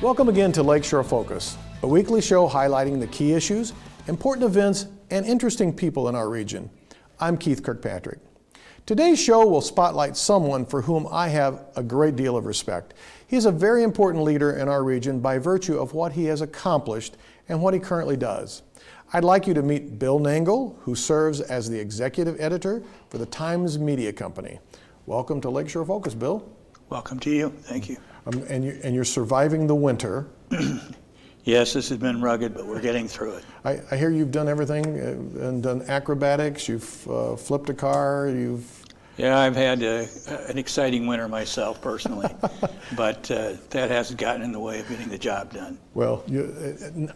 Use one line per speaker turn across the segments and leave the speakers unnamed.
Welcome again to Lakeshore Focus, a weekly show highlighting the key issues, important events, and interesting people in our region. I'm Keith Kirkpatrick. Today's show will spotlight someone for whom I have a great deal of respect. He is a very important leader in our region by virtue of what he has accomplished and what he currently does. I'd like you to meet Bill Nangle, who serves as the executive editor for the Times Media Company. Welcome to Lakeshore Focus, Bill.
Welcome to you. Thank you.
And you're surviving the winter.
Yes, this has been rugged, but we're getting through it.
I hear you've done everything and done acrobatics. You've flipped a car.
Yeah, I've had an exciting winter myself personally, but that hasn't gotten in the way of getting the job done.
Well,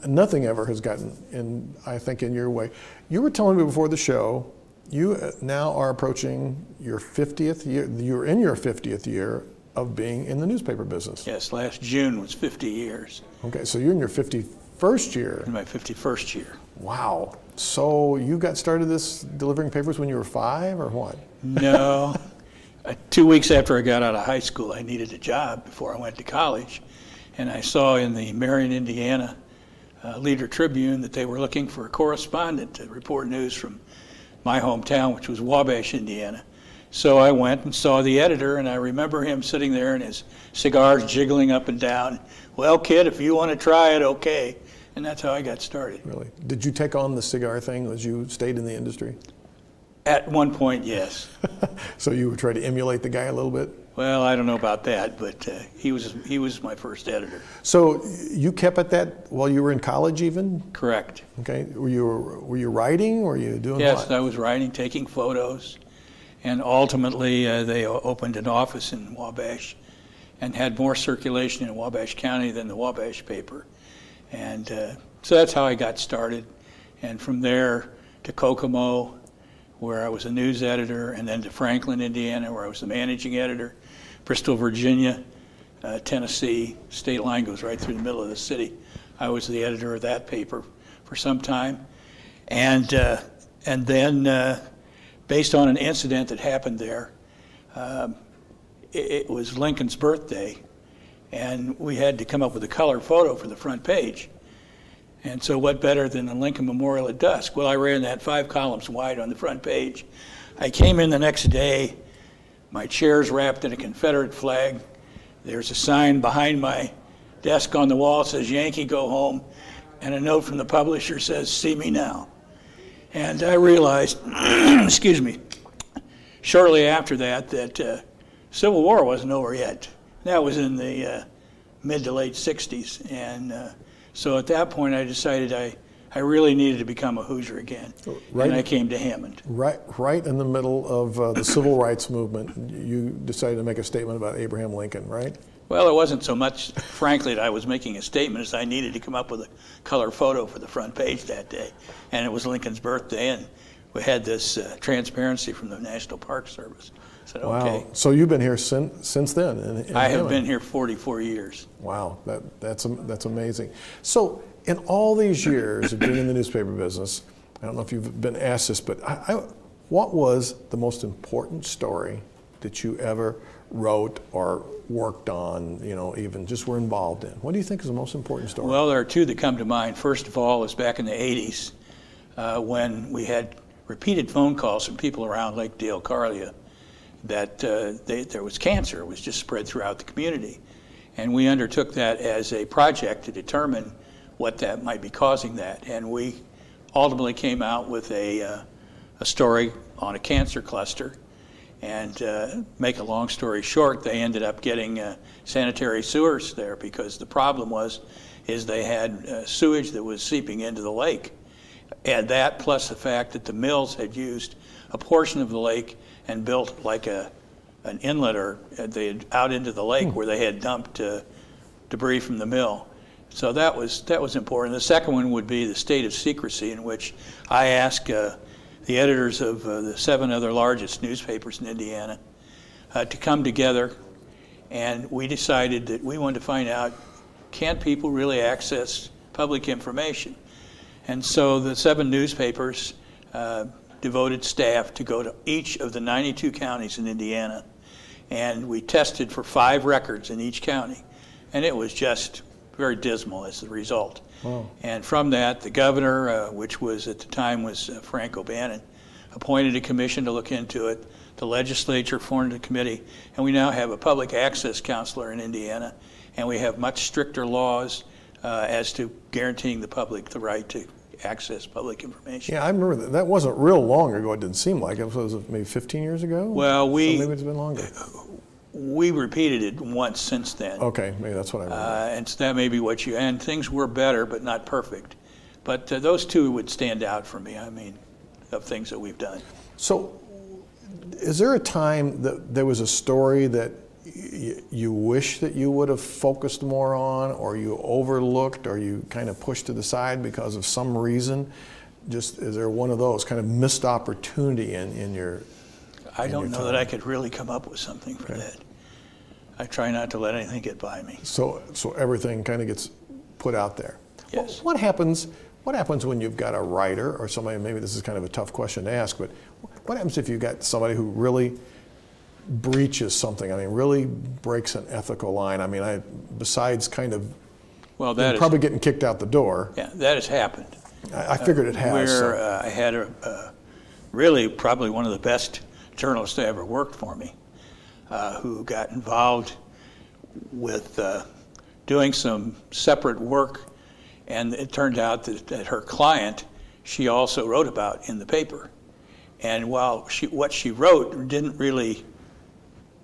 nothing ever has gotten in, I think, in your way. You were telling me before the show, you now are approaching your 50th year. You're in your 50th year of being in the newspaper business.
Yes, last June was 50 years.
Okay, so you're in your 51st year.
In my 51st year.
Wow. So you got started this delivering papers when you were 5 or what?
No. 2 weeks after I got out of high school, I needed a job before I went to college. And I saw in the Marion, Indiana Leader Tribune that they were looking for a correspondent to report news from my hometown, which was Wabash, Indiana. So I went and saw the editor, and I remember him sitting there and his cigars jiggling up and down. Well, kid, if you want to try it, okay. And that's how I got started.
Really? Did you take on the cigar thing as you stayed in the industry?
At one point, yes.
So you would try to emulate the guy a little bit?
Well, I don't know about that, but he was my first editor.
So you kept at that while you were in college even?
Correct.
Okay. Were you writing? Were you doing
Yes,
what?
I was writing, taking photos. And ultimately, they opened an office in Wabash and had more circulation in Wabash County than the Wabash paper. And so that's how I got started. And from there to Kokomo, where I was a news editor, and then to Franklin, Indiana, where I was the managing editor, Bristol, Virginia, Tennessee, state line goes right through the middle of the city. I was the editor of that paper for some time. And then, based on an incident that happened there, it was Lincoln's birthday, and we had to come up with a color photo for the front page. And so what better than the Lincoln Memorial at dusk? Well, I ran that 5 columns wide on the front page. I came in the next day, my chair's wrapped in a Confederate flag. There's a sign behind my desk on the wall that says, "Yankee, go home," and a note from the publisher says, "See me now." And I realized, excuse me, shortly after that Civil War wasn't over yet. That was in the mid to late 60s. And so at that point I decided I really needed to become a Hoosier again. Right, and I came to Hammond.
Right in the middle of the civil rights movement, you decided to make a statement about Abraham Lincoln, right?
Well, it wasn't so much, frankly, that I was making a statement as I needed to come up with a color photo for the front page that day. And it was Lincoln's birthday, and we had this transparency from the National Park Service. I said,
wow.
Okay.
So you've been here since then? In
I have
Hammond.
been here 44 years. Wow,
that's amazing. So in all these years of being in the newspaper business, I don't know if you've been asked this, but what was the most important story that you ever wrote or worked on, even just were involved in? What do you think is the most important story?
Well, there are two that come to mind. First of all is back in the 80s when we had repeated phone calls from people around Lake DeLaCarlia that there was cancer. It was just spread throughout the community. And we undertook that as a project to determine what that might be causing that. And we ultimately came out with a story on a cancer cluster. And make a long story short, they ended up getting sanitary sewers there because the problem is they had sewage that was seeping into the lake. And that plus the fact that the mills had used a portion of the lake and built like an inlet or out into the lake where they had dumped debris from the mill. So that was important. The second one would be the state of secrecy, in which I asked the editors of the 7 other largest newspapers in Indiana to come together, and we decided that we wanted to find out, can people really access public information? And so the 7 newspapers devoted staff to go to each of the 92 counties in Indiana, and we tested for 5 records in each county, and it was just very dismal as the result.
Wow.
And from that, the governor, which was at the time was Frank O'Bannon, appointed a commission to look into it. The legislature formed a committee, and we now have a public access counselor in Indiana, and we have much stricter laws as to guaranteeing the public the right to access public information.
Yeah, I remember that wasn't real long ago. It didn't seem like it. Was it maybe 15 years ago?
Well,
so maybe it's been longer.
We repeated it once since then.
Okay, maybe that's what I remember.
And so that may be what you, and things were better, but not perfect. But those two would stand out for me, I mean, of things that we've done.
So is there a time that there was a story that you wish that you would have focused more on, or you overlooked, or you kind of pushed to the side because of some reason? Just, is there one of those kind of missed opportunity in your
I don't know that I could really come up with something for that. I try not to let anything get by me.
So everything kind of gets put out there.
Yes.
What happens when you've got a writer or somebody, maybe this is kind of a tough question to ask, but what happens if you've got somebody who really breaches something? I mean, really breaks an ethical line? I mean, besides kind of probably getting kicked out the door.
Yeah, that has happened.
I figured it has.
I had really probably one of the best journalists that ever worked for me, who got involved with doing some separate work, and it turned out that her client, she also wrote about in the paper. And while what she wrote didn't really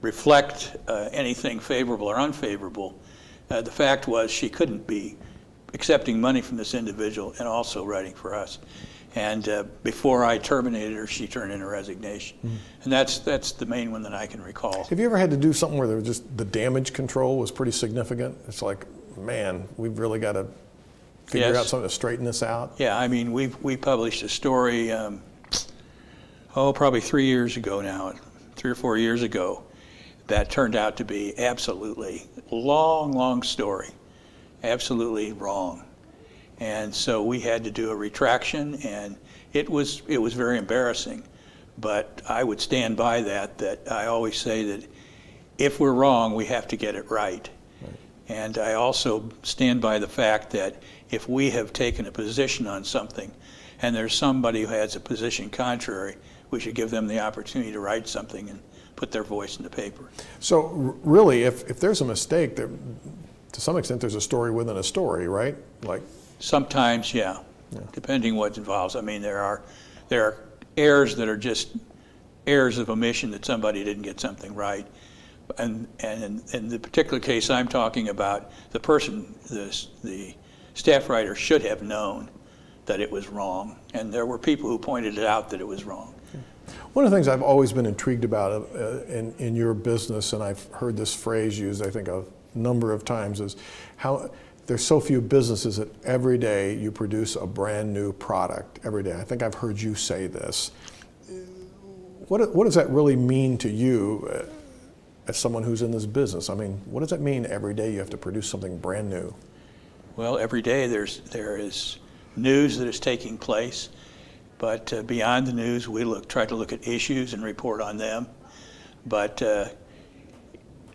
reflect anything favorable or unfavorable, the fact was she couldn't be accepting money from this individual and also writing for us. And before I terminated her, she turned in her resignation. Mm-hmm. And that's the main one that I can recall.
Have you ever had to do something where there was just the damage control was pretty significant? It's like, man, we've really got to figure out something to straighten this out?
Yeah, I mean, we published a story, probably 3 years ago now, 3 or 4 years ago, that turned out to be absolutely long story, absolutely wrong. And so we had to do a retraction, and it was very embarrassing. But I would stand by that I always say that if we're wrong, we have to get it right. And I also stand by the fact that if we have taken a position on something and there's somebody who has a position contrary, we should give them the opportunity to write something and put their voice in the paper.
So really, if there's a mistake, to some extent there's a story within a story, right? Like.
Sometimes, yeah, depending what involves. I mean, there are errors that are just errors of omission, that somebody didn't get something right. And in the particular case I'm talking about, the person, the staff writer should have known that it was wrong. And there were people who pointed it out that it was wrong.
One of the things I've always been intrigued about in your business, and I've heard this phrase used, I think, a number of times, is how there's so few businesses that every day you produce a brand new product every day. I think I've heard you say this. What does that really mean to you as someone who's in this business? I mean, what does that mean every day you have to produce something brand new?
Well, every day there is news that is taking place, but beyond the news, we try to look at issues and report on them. But a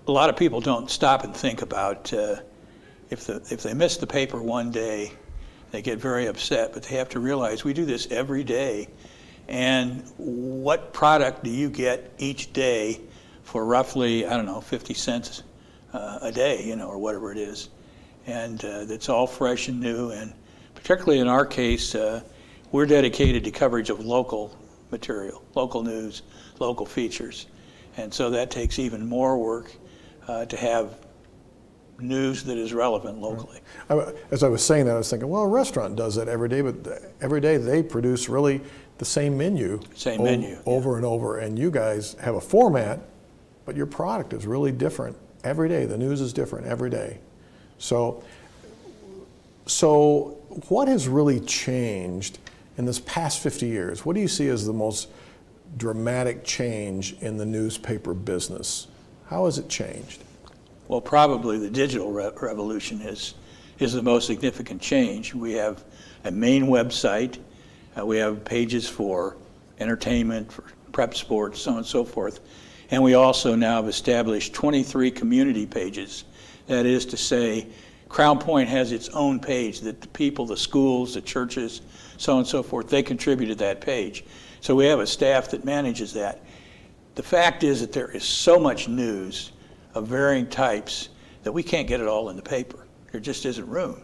lot of people don't stop and think about if they miss the paper one day, they get very upset, but they have to realize we do this every day. And what product do you get each day for roughly, 50 cents a day, or whatever it is. And it's all fresh and new. And particularly in our case, we're dedicated to coverage of local material, local news, local features. And so that takes even more work to have news that is relevant locally.
As I was saying that, I was thinking, well, a restaurant does that every day, but every day they produce really the same menu. Over and over, and you guys have a format, but your product is really different every day. The news is different every day. So what has really changed in this past 50 years? What do you see as the most dramatic change in the newspaper business? How has it changed?
Well, probably the digital revolution is the most significant change. We have a main website. We have pages for entertainment, for prep sports, so on and so forth. And we also now have established 23 community pages. That is to say, Crown Point has its own page that the people, the schools, the churches, so on and so forth, they contributed that page. So we have a staff that manages that. The fact is that there is so much news of varying types that we can't get it all in the paper. There just isn't room.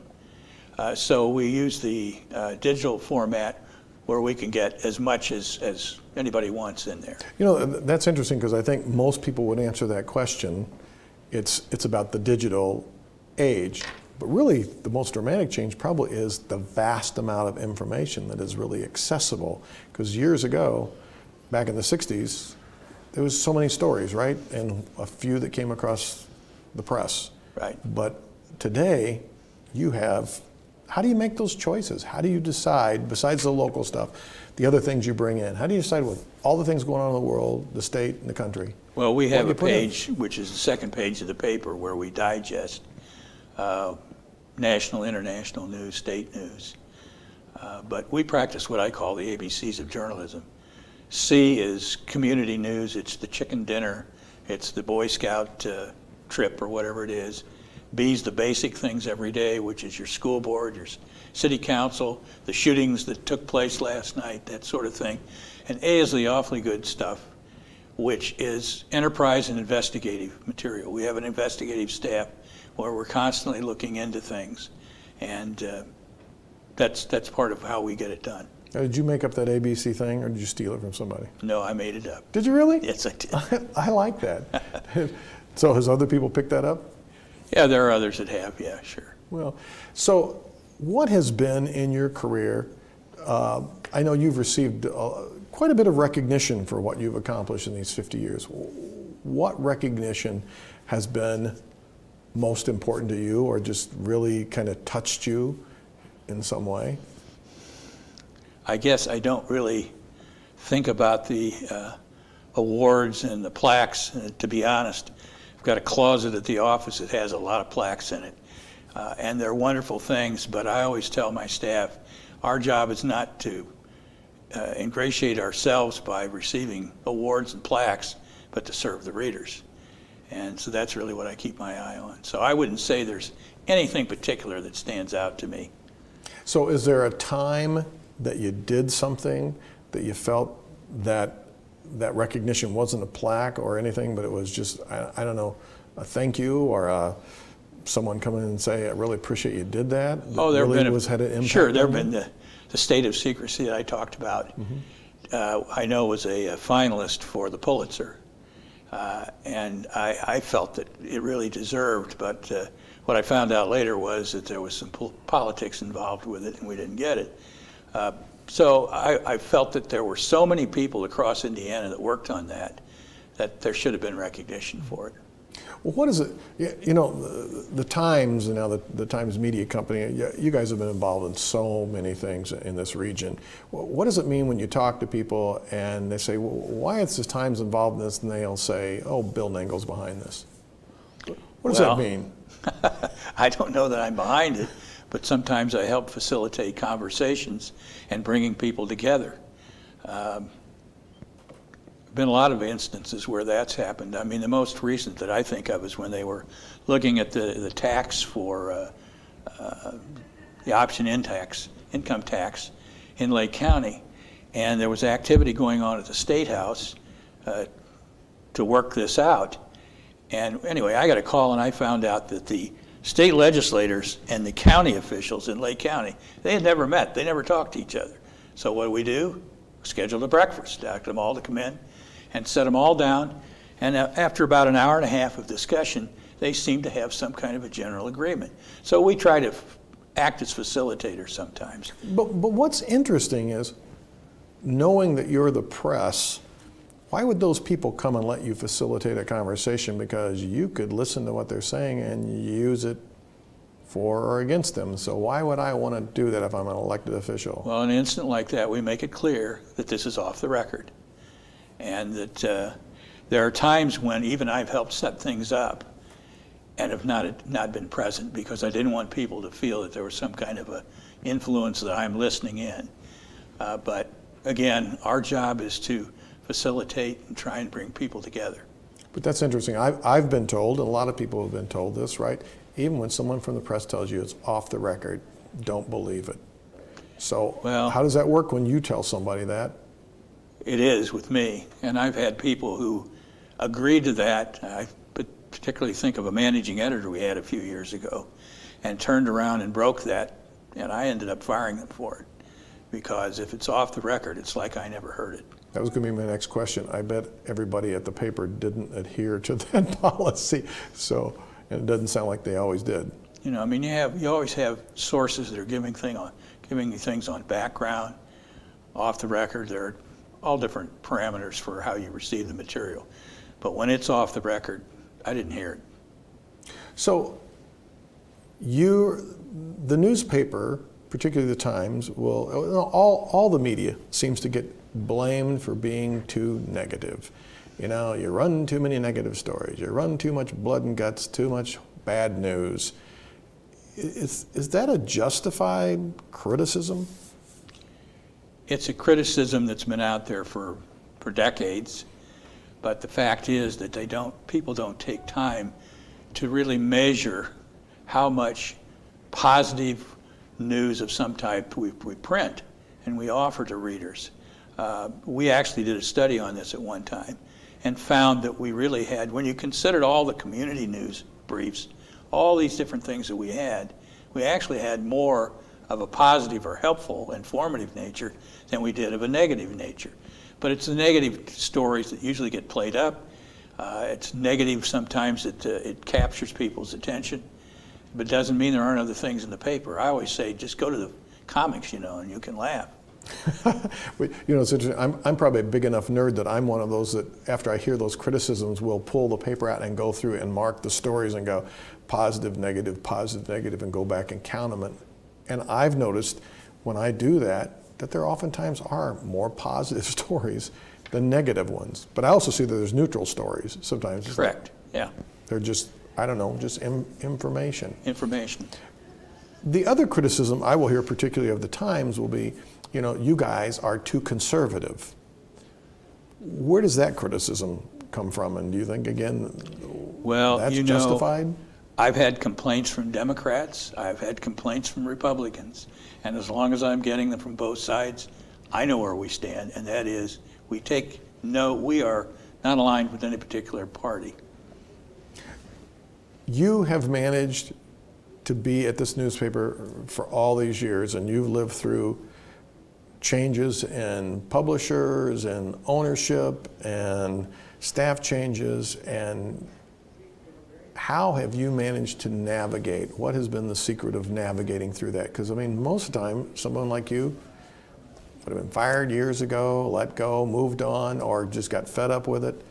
So we use the digital format where we can get as much as anybody wants in there.
You know, that's interesting because I think most people would answer that question. It's about the digital age, but really the most dramatic change probably is the vast amount of information that is really accessible. Because years ago, back in the 60s, there was so many stories, right? And a few that came across the press.
Right.
But today, you have, how do you make those choices? How do you decide, besides the local stuff, the other things you bring in? How do you decide with all the things going on in the world, the state, and the country?
Well, we have a page, which is the second page of the paper, where we digest national, international news, state news. But we practice what I call the ABCs of journalism. C is community news. It's the chicken dinner. It's the Boy Scout trip or whatever it is. B is the basic things every day, which is your school board, your city council, the shootings that took place last night, that sort of thing. And A is the awfully good stuff, which is enterprise and investigative material. We have an investigative staff where we're constantly looking into things, and that's part of how we get it done.
Did you make up that ABC thing, or did you steal it from somebody?
No, I made it up.
Did you really?
Yes, I did.
I like that. So has other people picked that up?
Yeah, there are others that have, yeah, sure.
Well, so what has been in your career, I know you've received quite a bit of recognition for what you've accomplished in these 50 years. What recognition has been most important to you, or just really kind of touched you in some way?
I guess I don't really think about the awards and the plaques, to be honest. I've got a closet at the office that has a lot of plaques in it, and they're wonderful things, but I always tell my staff, our job is not to ingratiate ourselves by receiving awards and plaques, but to serve the readers. And so that's really what I keep my eye on. So I wouldn't say there's anything particular that stands out to me.
So is there a time that you did something that you felt that recognition wasn't a plaque or anything, but it was just, I don't know, a thank you, or someone come in and say, I really appreciate you did that?
Oh, there
really
have been
had an impact.
Sure, there have been the state of secrecy that I talked about. Mm-hmm. I know was a finalist for the Pulitzer, and I felt that it really deserved, but what I found out later was that there was some politics involved with it, and we didn't get it. So I felt that there were so many people across Indiana that worked on that there should have been recognition for it.
Well, what is it? You know, the Times, and now the Times Media Company, you guys have been involved in so many things in this region. What does it mean when you talk to people and they say, well, why is the Times involved in this? And they'll say, oh, Bill Nangle's behind this. What does that mean?
I don't know that I'm behind it, but sometimes I help facilitate conversations and bringing people together. Been a lot of instances where that's happened. I mean, the most recent that I think of is when they were looking at the tax for the option-in tax, income tax in Lake County, and there was activity going on at the State House to work this out. And anyway, I got a call and I found out that the state legislators and the county officials in Lake County, they had never met. They never talked to each other. So what do? Scheduled a breakfast, asked them all to come in and set them all down. And after about an hour and a half of discussion, they seemed to have some kind of a general agreement. So we try to act as facilitators sometimes.
But what's interesting is, knowing that you're the press, why would those people come and let you facilitate a conversation? Because you could listen to what they're saying and use it for or against them. So why would I want to do that if I'm an elected official?
Well, in an instant like that, we make it clear that this is off the record, and that there are times when even I've helped set things up and have not been present because I didn't want people to feel that there was some kind of a influence that I'm listening in. But again, our job is to facilitate and try and bring people together.
But that's interesting. I've been told, and a lot of people have been told this, right? Even when someone from the press tells you it's off the record, don't believe it. So
well,
how does that work when you tell somebody that?
It is with me, and I've had people who agreed to that. I particularly think of a managing editor we had a few years ago, and turned around and broke that, and I ended up firing them for it, because if it's off the record, it's like I never heard it.
That was going to be my next question. I bet everybody at the paper didn't adhere to that policy, so, and it doesn't sound like they always did.
You know, I mean, you always have sources that are giving you things on background, off the record. There are all different parameters for how you receive the material. But when it's off the record, I didn't hear it.
So the newspaper, particularly the Times, all the media seems to get blamed for being too negative. You know, you run too many negative stories, you run too much blood and guts, too much bad news. Is that a justified criticism?
It's a criticism that's been out there for decades, but the fact is that people don't take time to really measure how much positive news of some type we print and we offer to readers. We actually did a study on this at one time and found that we really had, when you considered all the community news briefs, all these different things that we actually had more of a positive or helpful, informative nature than we did of a negative nature. But it's the negative stories that usually get played up. It's negative sometimes that it captures people's attention, but it doesn't mean there aren't other things in the paper. I always say, just go to the comics, you know, and you can laugh.
You know, it's interesting. I'm probably a big enough nerd that I'm one of those that after I hear those criticisms will pull the paper out and go through and mark the stories and go positive, negative, and go back and count them. And I've noticed when I do that there oftentimes are more positive stories than negative ones. But I also see that there's neutral stories sometimes.
Correct, yeah.
They're just, I don't know, just information.
Information.
The other criticism I will hear particularly of the Times will be, you know, you guys are too conservative. Where does that criticism come from? And do you think, again, that's justified?
I've had complaints from Democrats. I've had complaints from Republicans. And as long as I'm getting them from both sides, I know where we stand, and that is we are not aligned with any particular party. You have managed to be at this newspaper for all these years, and you've lived through changes in publishers and ownership and staff changes, and how have you managed to navigate? What has been the secret of navigating through that? Because I mean, most of the time, someone like you would have been fired years ago, let go, moved on, or just got fed up with it.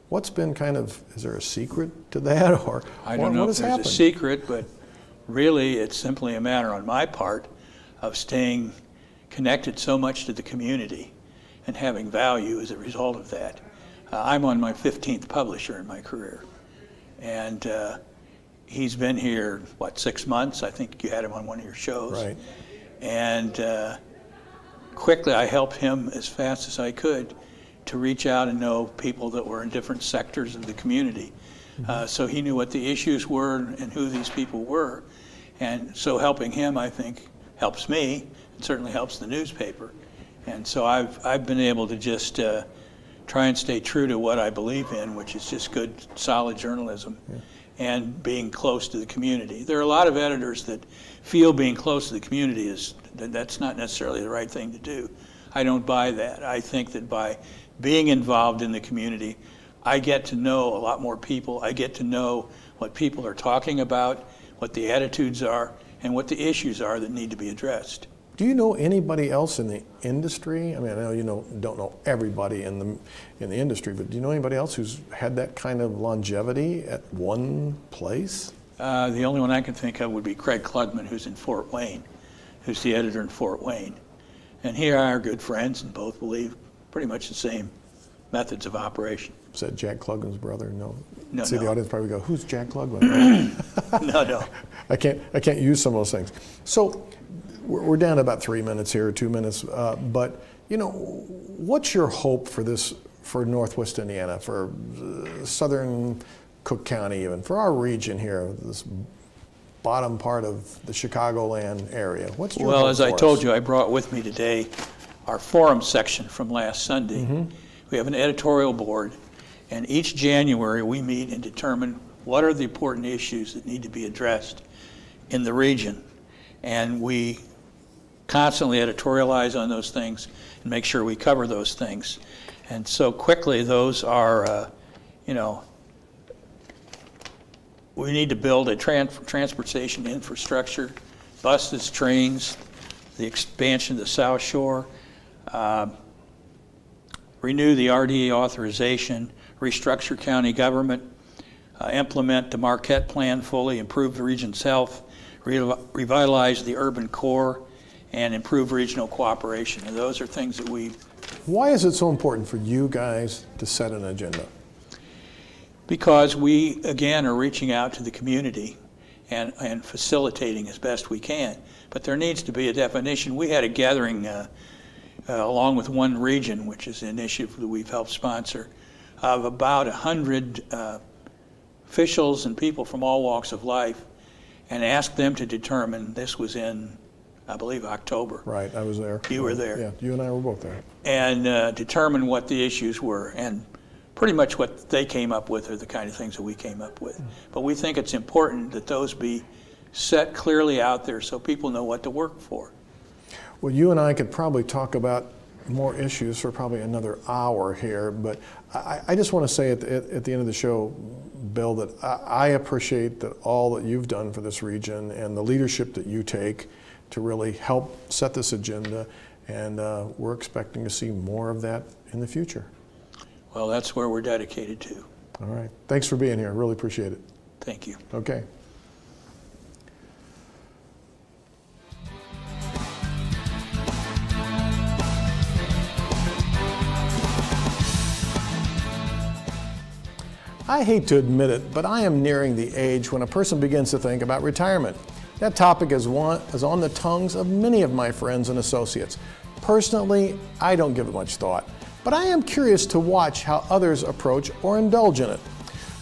What's been is there a secret to that, or I don't know if there's a secret, but really it's simply a matter on my part of staying connected so much to the community and having value as a result of that. I'm on my 15th publisher in my career, and he's been here, 6 months? I think you had him on one of your shows.
Right.
And quickly I helped him as fast as I could to reach out and know people that were in different sectors of the community. So he knew what the issues were and who these people were. And so helping him, I think, helps me. It certainly helps the newspaper. And so I've been able to just try and stay true to what I believe in, which is just good, solid journalism, and being close to the community. There are a lot of editors that feel being close to the community that's not necessarily the right thing to do. I don't buy that. I think that by being involved in the community, I get to know a lot more people. I get to know what people are talking about, what the attitudes are, and what the issues are that need to be addressed.
Do you know anybody else in the industry? I mean, I know you don't know everybody in the industry, but do you know anybody else who's had that kind of longevity at one place?
The only one I can think of would be Craig Klugman, who's in Fort Wayne, who's the editor in Fort Wayne. And he and I are good friends and both believe pretty much the same methods of operation.
Is that Jack Klugman's brother? No.
No.
See,
no.
The audience probably go, "Who's Jack Klugman?"
No.
I can't use some of those things. So we're down to about 3 minutes here, 2 minutes. But what's your hope for this for Northwest Indiana, for southern Cook County even, for our region here, this bottom part of the Chicagoland area? What's your
Well, as I told
us?
you, I brought with me today our forum section from last Sunday. We have an editorial board, and each January we meet and determine what are the important issues that need to be addressed in the region. And we constantly editorialize on those things and make sure we cover those things. And so quickly, those are, you know, we need to build a transportation infrastructure, buses, trains, the expansion of the South Shore, renew the RDA authorization, restructure county government, implement the Marquette Plan fully, improve the region's health, revitalize the urban core, and improve regional cooperation. And those are things that we...
Why is it so important for you guys to set an agenda?
Because we, again, are reaching out to the community and facilitating as best we can. But there needs to be a definition. We had a gathering along with One Region, which is an initiative that we've helped sponsor, of about 100 officials and people from all walks of life, and asked them to determine, this was in, I believe, October.
Right, I was there.
You were there.
Yeah, you and I were both there.
And determine what the issues were. And pretty much what they came up with are the kind of things that we came up with. But we think it's important that those be set clearly out there so people know what to work for.
Well, you and I could probably talk about more issues for probably another hour here, but I just want to say at the end of the show, Bill, that I appreciate that all that you've done for this region and the leadership that you take to really help set this agenda, and we're expecting to see more of that in the future.
Well, that's where we're dedicated to.
All right. Thanks for being here. Really appreciate it.
Thank you.
Okay. I hate to admit it, but I am nearing the age when a person begins to think about retirement. That topic is on the tongues of many of my friends and associates. Personally, I don't give it much thought, but I am curious to watch how others approach or indulge in it.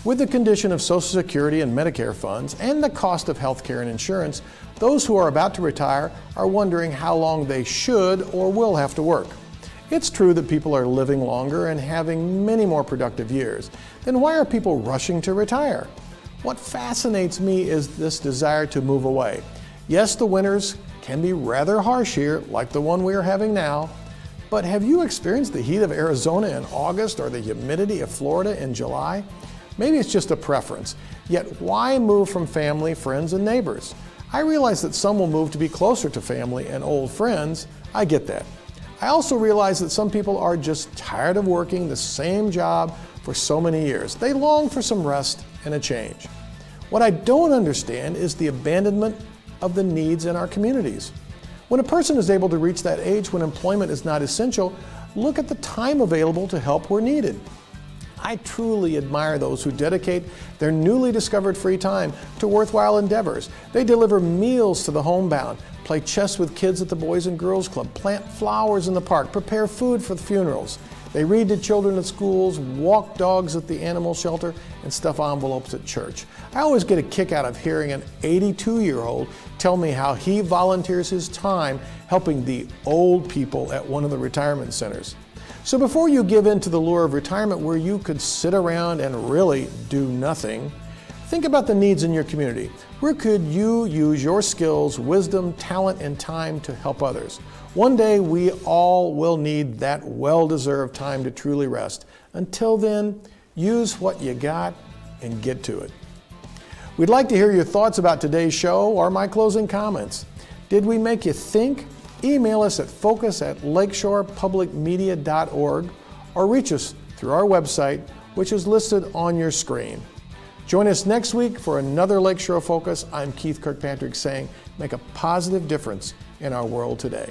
With the condition of Social Security and Medicare funds and the cost of health care and insurance, those who are about to retire are wondering how long they should or will have to work. It's true that people are living longer and having many more productive years. Then why are people rushing to retire? What fascinates me is this desire to move away. Yes, the winters can be rather harsh here, like the one we are having now, but have you experienced the heat of Arizona in August or the humidity of Florida in July? Maybe it's just a preference. Yet why move from family, friends, and neighbors? I realize that some will move to be closer to family and old friends. I get that. I also realize that some people are just tired of working the same job for so many years. They long for some rest and a change. What I don't understand is the abandonment of the needs in our communities. When a person is able to reach that age when employment is not essential, look at the time available to help where needed. I truly admire those who dedicate their newly discovered free time to worthwhile endeavors. They deliver meals to the homebound, play chess with kids at the Boys and Girls Club, plant flowers in the park, prepare food for the funerals. They read to children at schools, walk dogs at the animal shelter, and stuff envelopes at church. I always get a kick out of hearing an 82-year-old tell me how he volunteers his time helping the old people at one of the retirement centers. So before you give in to the lure of retirement where you could sit around and really do nothing, think about the needs in your community. Where could you use your skills, wisdom, talent, and time to help others? One day we all will need that well-deserved time to truly rest. Until then, use what you got and get to it. We'd like to hear your thoughts about today's show or my closing comments. Did we make you think? Email us at focus@lakeshorepublicmedia.org or reach us through our website, which is listed on your screen. Join us next week for another Lakeshore Focus. I'm Keith Kirkpatrick saying, make a positive difference in our world today.